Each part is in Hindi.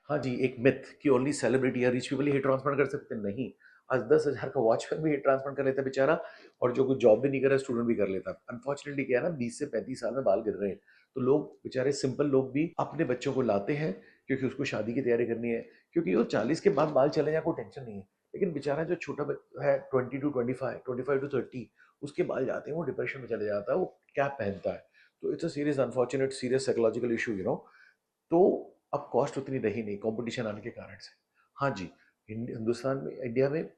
हाँ जी, एक मिथ कि ओनली सेलिब्रिटी या रिच पीपल ही हेयर ट्रांसप्लांट कर सकते हैं, नहीं। आज 10,000 का वॉचमैन भी हेयर ट्रांसप्लांट कर लेता है बेचारा, और जो कुछ जॉब भी नहीं कर रहा है, स्टूडेंट भी कर लेता है। अनफॉर्चुनेटली क्या है ना, 20 से 35 साल में बाल गिर रहे हैं, तो लोग बेचारे सिंपल लोग भी अपने बच्चों को लाते हैं क्योंकि उसको शादी की तैयारी करनी है, क्योंकि वो 40 के बाद बाल चले जाए कोई टेंशन नहीं है। लेकिन बेचारा जो छोटा है 20 टू 25, 25 टू 30, उसके बाल जाते हैं, वो डिप्रेशन में चले जाता है, वो कैप पहनता है। तो it's a serious unfortunate serious psychological issue, तो अब कॉस्ट उतनी रही नहीं कंपटीशन आने के कारण से। हाँ जी, हिंदुस्तान में, इंडिया में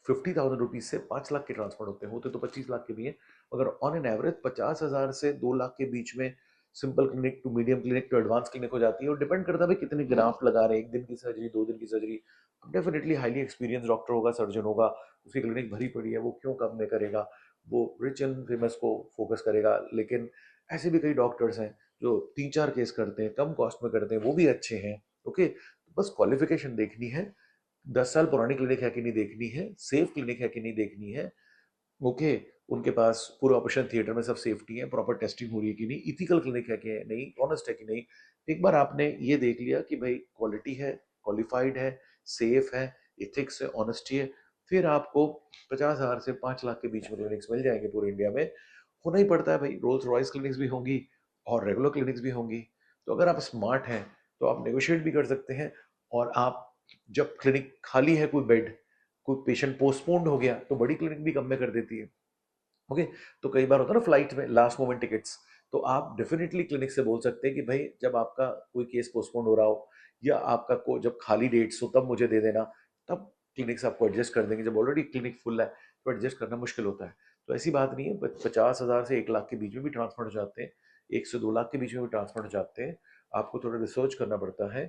50,000 रुपीज से 5 लाख के ट्रांसफर होते तो 25 लाख के भी हैं, मगर ऑन एन एवरेज 50,000 से 2 लाख के बीच में simple clinic to medium clinic to advance clinic हो जाती है। और डिपेंड करता है भाई कितने ग्राफ्ट लगा रहे हैं, 1 दिन की सर्जरी, 2 दिन की सर्जरी। अब डेफिनेटली हाईली एक्सपीरियंस डॉक्टर होगा, सर्जन होगा, उसकी क्लिनिक भरी पड़ी है, वो क्यों कम में करेगा, वो रिच एंड फेमस को फोकस करेगा। लेकिन ऐसे भी कई डॉक्टर्स हैं जो 3-4 केस करते हैं, कम कॉस्ट में करते हैं, वो भी अच्छे हैं। ओके, बस क्वालिफिकेशन देखनी है, 10 साल पुरानी क्लिनिक है कि नहीं देखनी है, सेफ क्लिनिक है कि नहीं देखनी है। ओके, उनके पास पूरा ऑपरेशन थिएटर में सब सेफ्टी है, प्रॉपर टेस्टिंग हो रही है कि नहीं, इथिकल क्लिनिक है कि नहीं, ऑनेस्ट है कि नहीं। एक बार आपने ये देख लिया कि भाई क्वालिटी है, क्वालिफाइड है, सेफ है, इथिक्स है, ऑनेस्टी है, फिर आपको 50,000 से 5 लाख के बीच में क्लिनिक्स मिल जाएंगे पूरे इंडिया में। होना ही पड़ता है भाई, रोल्स रॉयस क्लिनिक्स भी होंगी और रेगुलर क्लिनिक्स भी होंगी। तो अगर आप स्मार्ट हैं तो आप नेगोशिएट भी कर सकते हैं। और आप, जब क्लिनिक खाली है, कोई बेड, कोई पेशेंट पोस्टपोन्ड हो गया, तो बड़ी क्लिनिक भी कम में कर देती है। ओके, तो कई बार होता है ना फ्लाइट में लास्ट मोमेंट टिकट्स, तो आप डेफिनेटली क्लिनिक से बोल सकते हैं कि भाई जब आपका कोई केस पोस्टपोन हो रहा हो, या आपका को जब खाली डेट्स हो तब मुझे दे देना, तब क्लिनिक्स आपको एडजस्ट कर देंगे। जब ऑलरेडी क्लिनिक फुल है तो एडजस्ट करना मुश्किल होता है। तो ऐसी बात नहीं है, 50,000 से 1 लाख के बीच में भी ट्रांसफर हो जाते हैं, 1 से 2 लाख के बीच में भी ट्रांसफर हो जाते हैं। आपको थोड़ा रिसर्च करना पड़ता है।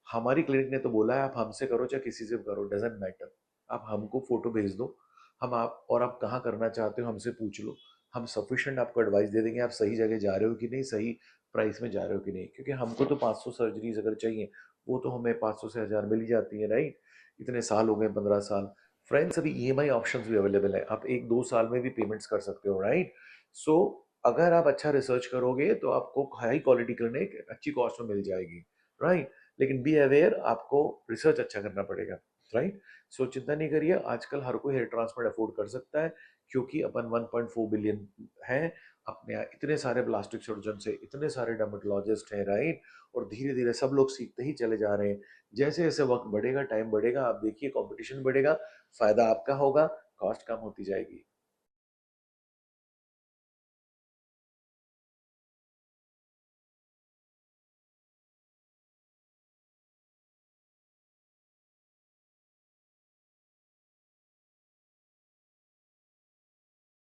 हमारी क्लिनिक ने तो बोला है, आप हमसे करो चाहे किसी से करो, डजेंट मैटर, आप हमको फोटो भेज दो, हम आप और आप कहाँ करना चाहते हो हमसे पूछ लो, हम सफिशिएंट आपको एडवाइस दे देंगे, आप सही जगह जा रहे हो कि नहीं, सही प्राइस में जा रहे हो कि नहीं। क्योंकि हमको तो 500 सर्जरीज अगर चाहिए, वो तो हमें 500 से 1000 मिल ही जाती है, राइट। इतने साल हो गए, 15 साल। फ्रेंड्स, अभी ईएमआई ऑप्शंस भी अवेलेबल है, आप 1-2 साल में भी पेमेंट्स कर सकते हो, राइट। सो अगर आप अच्छा रिसर्च करोगे तो आपको हाई क्वालिटी क्लिनिक अच्छी कॉस्ट में मिल जाएगी, राइट। लेकिन बी अवेयर, आपको रिसर्च अच्छा करना पड़ेगा, राइट। सो चिंता नहीं करिए, आजकल हर कोई हेयर ट्रांसप्लांट अफोर्ड कर सकता है, क्योंकि अपन 1.4 बिलियन हैं। अपने यहाँ इतने सारे प्लास्टिक सर्जन है, इतने सारे डर्मेटोलॉजिस्ट हैं, राइट। और धीरे धीरे सब लोग सीखते ही चले जा रहे हैं। जैसे जैसे वक्त बढ़ेगा, टाइम बढ़ेगा, आप देखिए कंपटीशन बढ़ेगा, फायदा आपका होगा, कॉस्ट कम होती जाएगी।